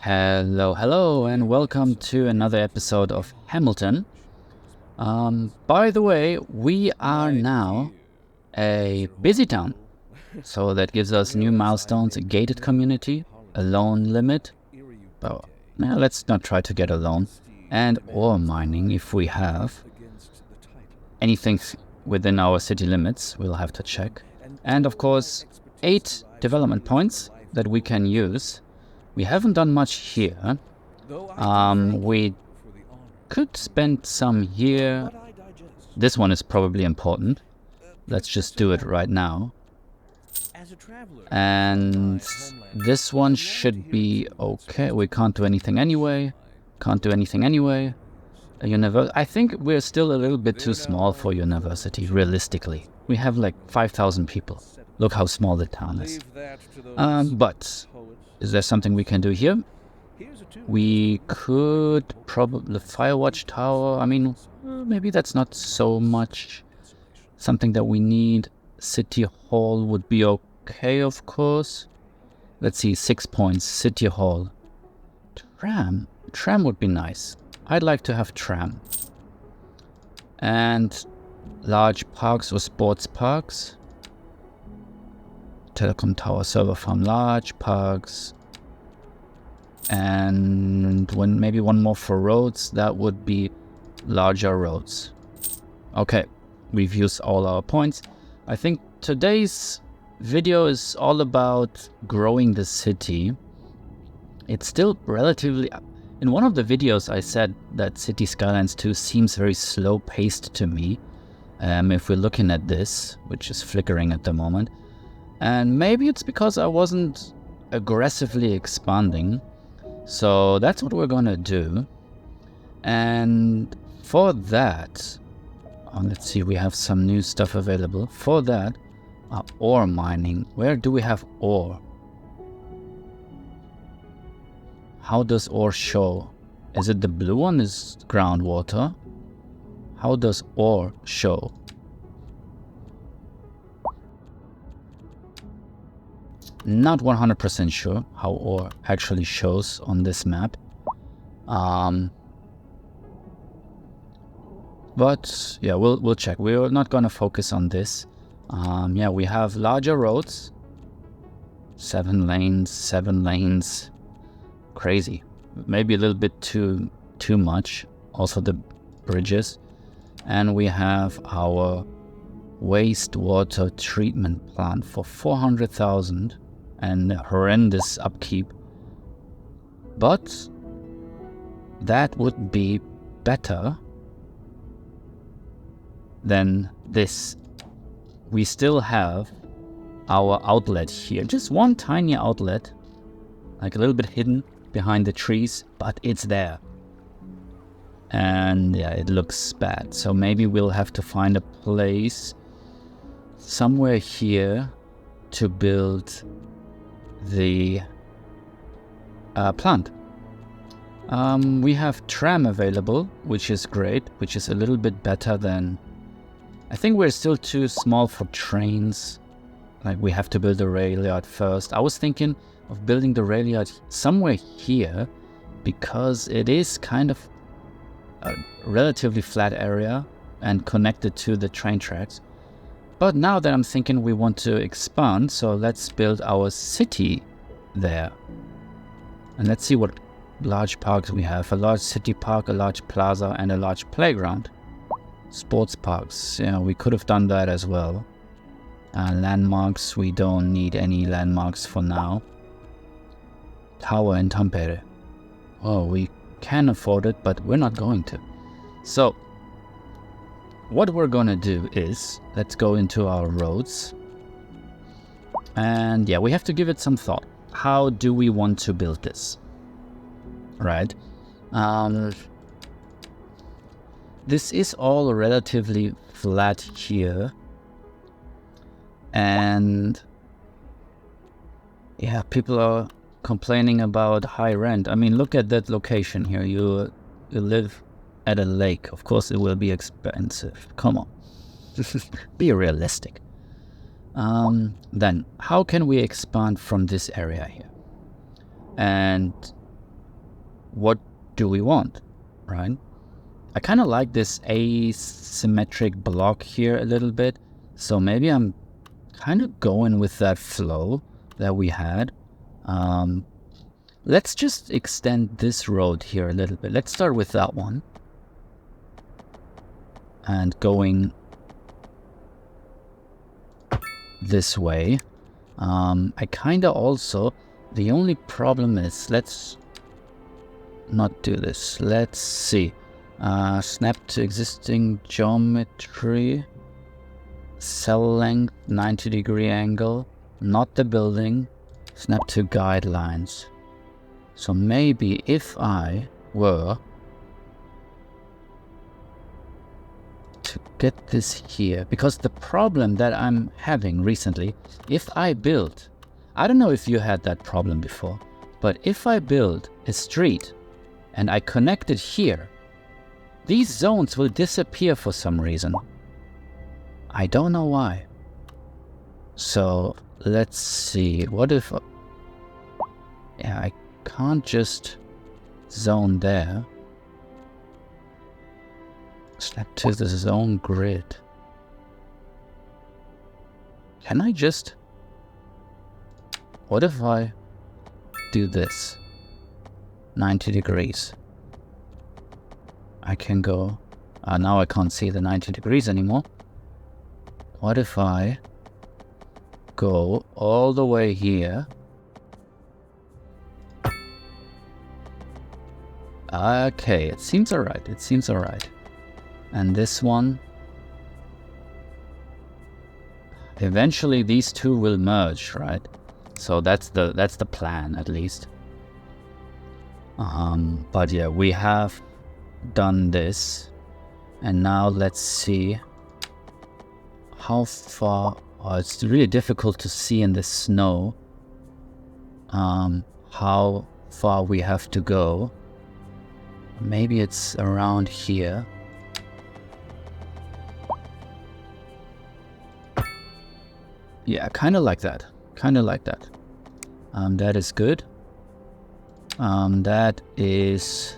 Hello, hello, and welcome to another episode of Hamilton. By the way, we are now a busy town, so that gives us new milestones, a gated community, a loan limit. Well, let's not try to get a loan. And ore mining if we have. Anything within our city limits, we'll have to check. And of course, 8 development points that we can use. We haven't done much here. We could spend some here. This one is probably important. Let's just do it right now. And this one should be okay. We can't do anything anyway. I think we're still a little bit too small for university, realistically. We have like 5,000 people. Look how small the town is. But is there something we can do here? We could probably... the Firewatch Tower, I mean, maybe that's not so much something that we need. City Hall would be okay, of course. Let's see, 6 points, City Hall. Tram would be nice. I'd like to have tram. And large parks or sports parks. Telecom tower, server farm, large parks. And maybe one more for roads, that would be larger roads. Okay, we've used all our points. I think today's video is all about growing the city. It's still relatively... in one of the videos I said that Cities Skylines 2 seems very slow paced to me. If we're looking at this, which is flickering at the moment. And maybe it's because I wasn't aggressively expanding. So that's what we're gonna do. And for that, let's see, we have some new stuff available. For that, ore mining. Where do we have ore? How does ore show? Is it the blue one is groundwater? How does ore show? Not 100% sure how ore actually shows on this map. But yeah, we'll check. We're not gonna focus on this. Yeah, we have larger roads. 7 lanes. Crazy. Maybe a little bit too much. Also the bridges. And we have our wastewater treatment plant for 400,000 and horrendous upkeep. But that would be better than this. We still have our outlet here. Just one tiny outlet, like a little bit hidden behind the trees, but it's there. And yeah, it looks bad. So maybe we'll have to find a place somewhere here to build the plant. We have tram available, which is great, which is a little bit better than... I think we're still too small for trains. Like, we have to build a rail yard first. I was thinking of building the rail yard somewhere here, because it is kind of a relatively flat area and connected to the train tracks. But now that I'm thinking we want to expand, so let's build our city there. And let's see what large parks we have. A large city park, a large plaza, and a large playground. Sports parks, yeah, we could have done that as well. Landmarks, we don't need any landmarks for now. Tower in Tampere. Oh, we can afford it, but we're not going to. So, what we're gonna do is, let's go into our roads. And yeah, we have to give it some thought. How do we want to build this? Right? This is all relatively flat here. And yeah, people are complaining about high rent. I mean, look at that location here. You live at a lake. Of course it will be expensive. Come on. Be realistic. Then, how can we expand from this area here? And what do we want, right? I kind of like this asymmetric block here a little bit. So maybe I'm kind of going with that flow that we had. Let's just extend this road here a little bit. Let's start with that one. And going this way. I kind of also... The only problem is, let's not do this. Let's see. Snap to existing geometry. Cell length, 90-degree angle. Not the building. Snap to guidelines. So maybe if I were to get this here, because the problem that I'm having recently, if I build, I don't know if you had that problem before, but if I build a street and I connect it here, these zones will disappear for some reason. I don't know why. So let's see, what if... Yeah, I can't just zone there. Snap to the zone grid. Can I just... What if I do this? 90 degrees. I can go... now I can't see the 90 degrees anymore. What if I go all the way here? Okay, it seems alright. It seems alright. And this one... Eventually these two will merge, right? So that's the plan, at least. But yeah, we have done this. And now let's see how far... Oh, it's really difficult to see in the snow how far we have to go. Maybe it's around here. Yeah, kind of like that. Kind of like that. That is good. That is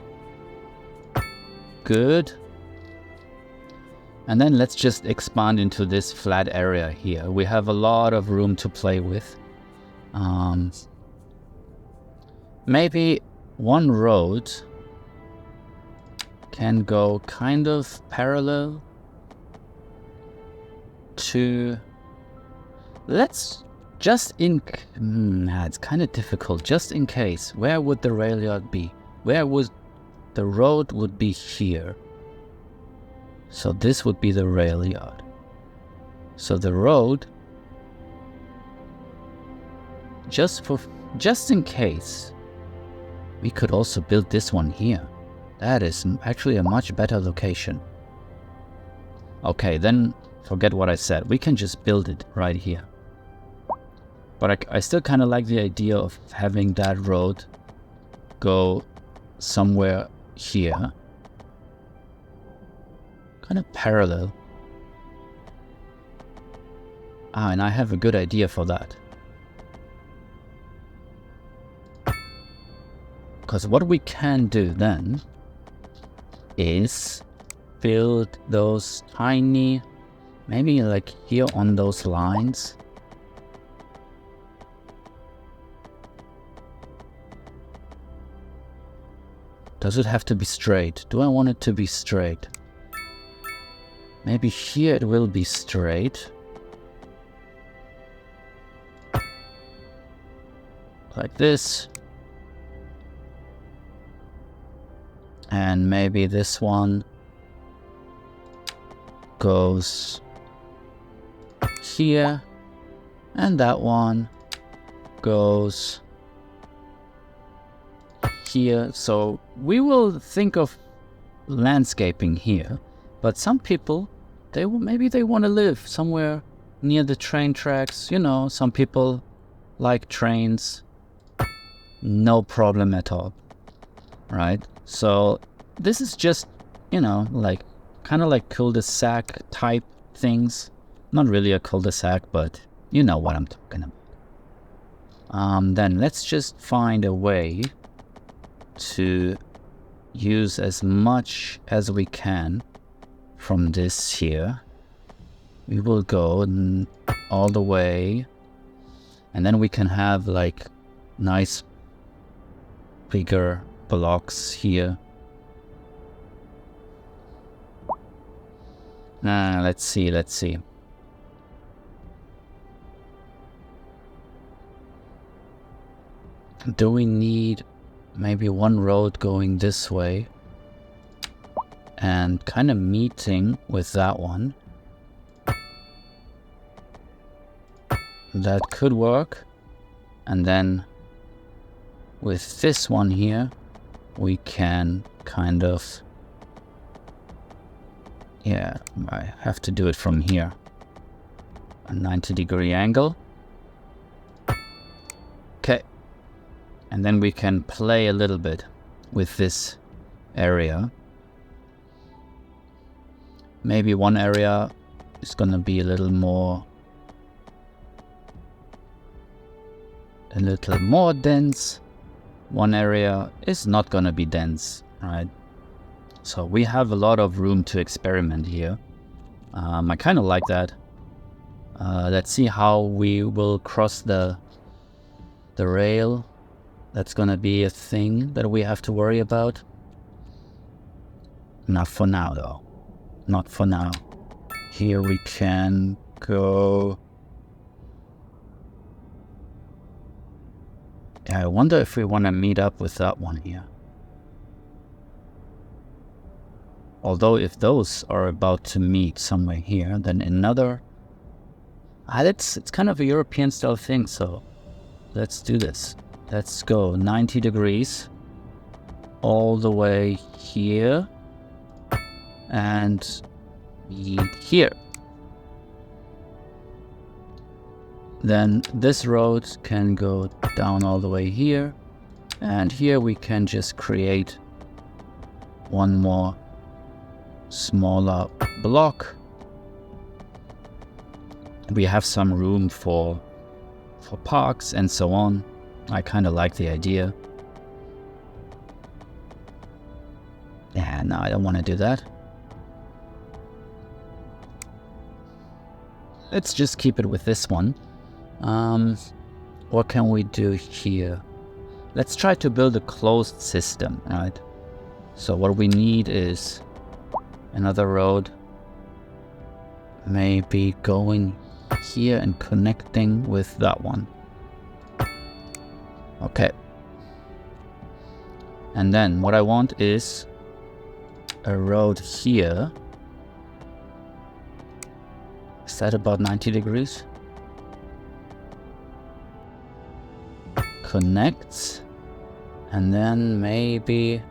good. And then let's just expand into this flat area here. We have a lot of room to play with. Maybe one road can go kind of parallel to... Let's just in... it's kind of difficult. Just in case, where would the rail yard be? Where would the road would be here? So this would be the rail yard. So the road, just in case, we could also build this one here. That is actually a much better location. Okay, then forget what I said. We can just build it right here. But I still kind of like the idea of having that road go somewhere here. Kind of parallel. And I have a good idea for that. Because what we can do then is build those tiny, maybe like here on those lines. Does it have to be straight? Do I want it to be straight? Maybe here it will be straight. Like this. And maybe this one goes here. And that one goes here. So we will think of landscaping here. But some people, maybe they want to live somewhere near the train tracks. You know, some people like trains. No problem at all. Right? So this is just, you know, like kind of like cul-de-sac type things. Not really a cul-de-sac, but you know what I'm talking about. Then let's just find a way to use as much as we can from this here. We will go all the way, and then we can have like nice bigger blocks here. Let's see. Do we need maybe one road going this way and kind of meeting with that one? That could work. And then with this one here, we can kind of... Yeah, I have to do it from here. A 90-degree angle. Okay. And then we can play a little bit with this area. Maybe one area is gonna be a little more dense. One area is not gonna be dense, right? So we have a lot of room to experiment here. I kind of like that. Let's see how we will cross the rail. That's gonna be a thing that we have to worry about. Not for now though. Not for now. Here we can go... Yeah, I wonder if we want to meet up with that one here. Although if those are about to meet somewhere here, then another... it's kind of a European style thing, so let's do this. Let's go 90 degrees all the way here and meet here. Then this road can go down all the way here, and here we can just create one more smaller block. We have some room for parks and so on. I kind of like the idea. Yeah, no, I don't want to do that. Let's just keep it with this one. What can we do here? Let's try to build a closed system, right? So what we need is another road, maybe going here and connecting with that one. Okay. And then what I want is a road here. Is that about 90 degrees? Connects. And then maybe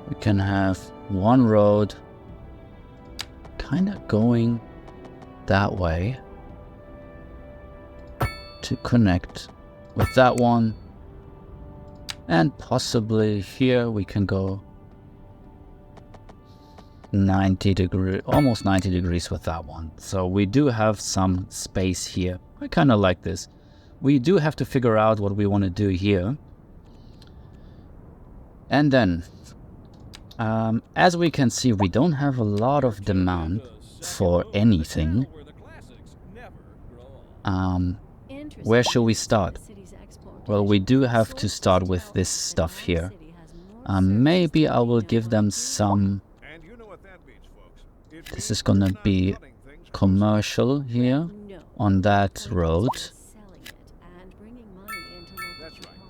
we can have one road kind of going that way to connect with that one, and possibly here we can go 90 degrees, almost 90 degrees with that one. So we do have some space here. I kind of like this. We do have to figure out what we want to do here. And then as we can see, we don't have a lot of demand for anything. Where should we start? Well, we do have to start with this stuff here. Maybe I will give them some... This is gonna be commercial here on that road.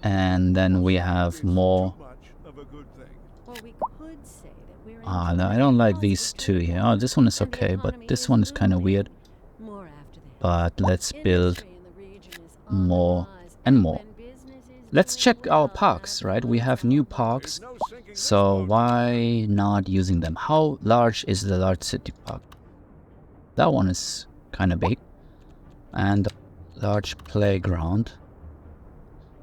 And then we have more... no, I don't like these two here. Oh, this one is okay, but this one is kind of weird. But let's build more and more. Let's check our parks, right? We have new parks, so why not using them? How large is the large city park? That one is kind of big. And large playground.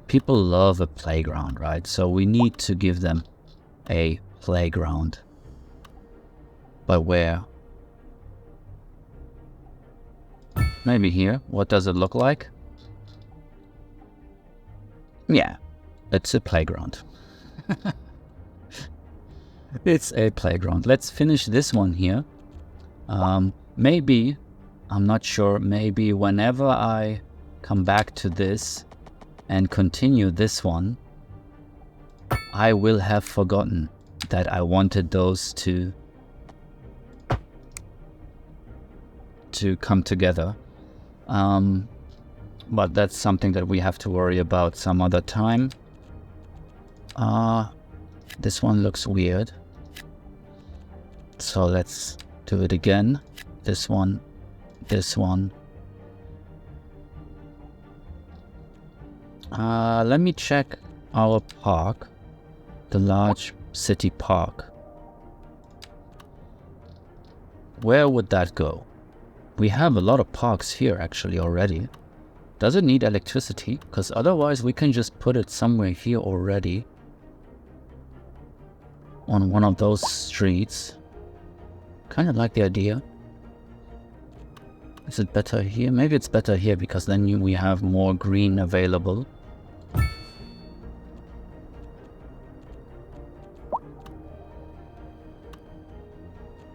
People love a playground, right? So we need to give them a playground. But where? Maybe here. What does it look like? Yeah, It's a playground. It's a playground. Let's finish this one here. Maybe, I'm not sure, maybe whenever I come back to this and continue this one, I will have forgotten that I wanted those to come together. But that's something that we have to worry about some other time. This one looks weird. So let's do it again. This one, this one. Let me check our park, the large city park. Where would that go? We have a lot of parks here actually already. Does it need electricity? Because otherwise we can just put it somewhere here already. On one of those streets. Kind of like the idea. Is it better here? Maybe it's better here because then we have more green available.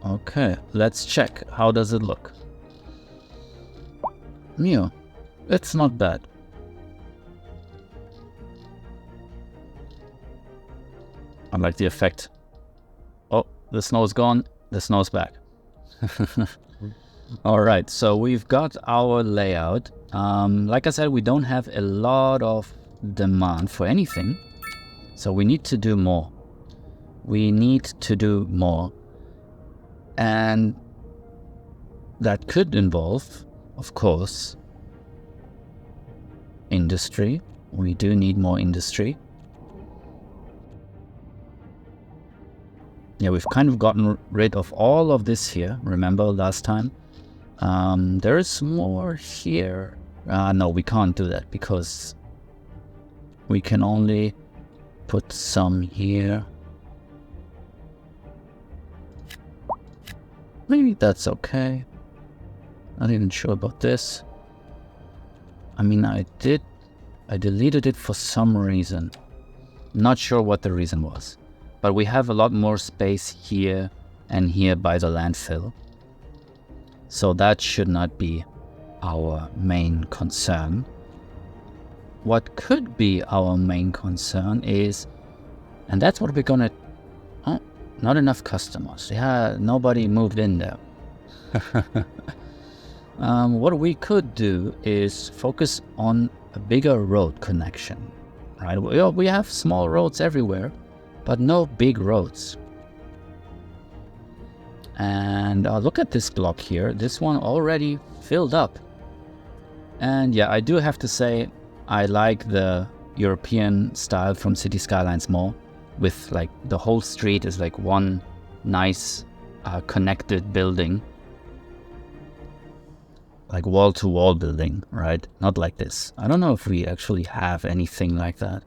Okay, let's check. How does it look? Yeah, it's not bad. I like the effect. Oh, the snow's gone. The snow's back. Alright, so we've got our layout. Like I said, we don't have a lot of demand for anything. So we need to do more. We need to do more. And that could involve, of course, industry. We do need more industry. Yeah, we've kind of gotten rid of all of this here. Remember last time? There is more here. No, we can't do that because we can only put some here. Maybe that's okay. Not even sure about this. I mean, I deleted it for some reason. Not sure what the reason was. But we have a lot more space here and here by the landfill. So that should not be our main concern. What could be our main concern is, and that's what we're gonna... Oh, not enough customers. Yeah, nobody moved in there. What we could do is focus on a bigger road connection. Right? We have small roads everywhere, but no big roads. And look at this block here. This one already filled up. And yeah, I do have to say I like the European style from Cities Skylines more, with like the whole street is like one nice connected building, like wall-to-wall building, right? Not like this. I don't know if we actually have anything like that.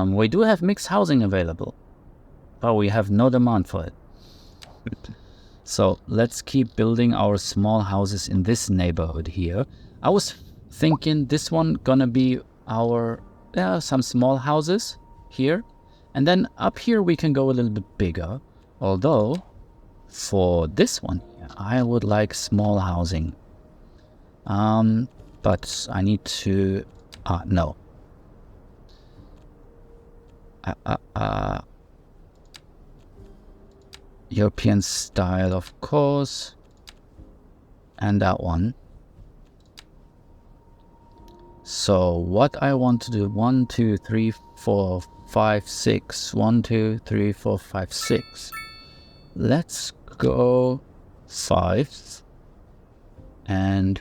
We do have mixed housing available, but we have no demand for it. So let's keep building our small houses in this neighborhood here. I was thinking this one gonna be our some small houses here, and then up here we can go a little bit bigger. Although for this one here, I would like small housing. But I need to no. European style, of course, and that one. So what I want to do, 1 2 3 4 5 6, 1 2 3 4 5 6. Let's go 5 and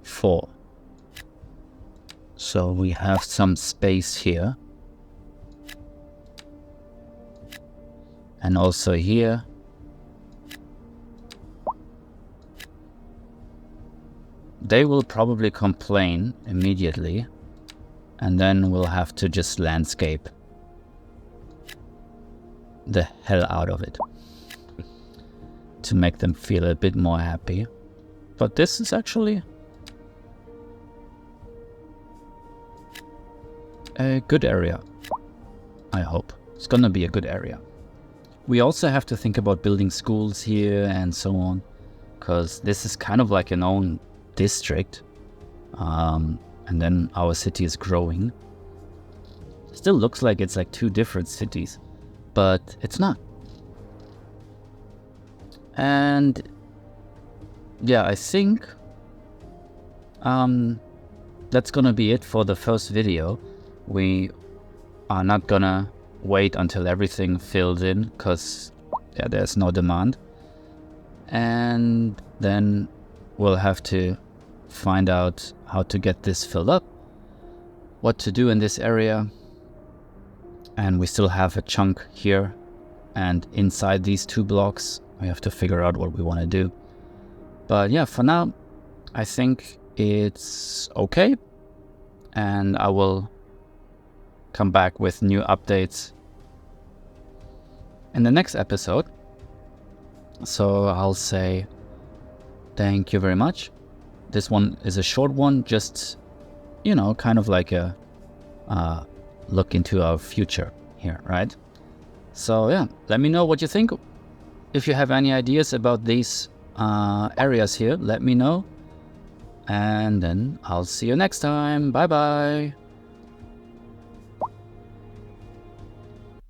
4. So we have some space here. And also here. They will probably complain immediately. And then we'll have to just landscape the hell out of it. To make them feel a bit more happy. But this is actually... a good area. I hope. It's gonna be a good area. We also have to think about building schools here and so on, because this is kind of like an own district. And then our city is growing. Still looks like it's like two different cities, but it's not. And yeah, I think that's gonna be it for the first video. We are not gonna wait until everything fills in, because yeah, there's no demand. And then we'll have to find out how to get this filled up, what to do in this area. And we still have a chunk here, and inside these 2 blocks we have to figure out what we want to do. But yeah, for now I think it's okay, and I will come back with new updates in the next episode. So I'll say thank you very much. This one is a short one, just, you know, kind of like a look into our future here, right? So yeah, let me know what you think. If you have any ideas about these areas here, let me know. And then I'll see you next time. Bye bye.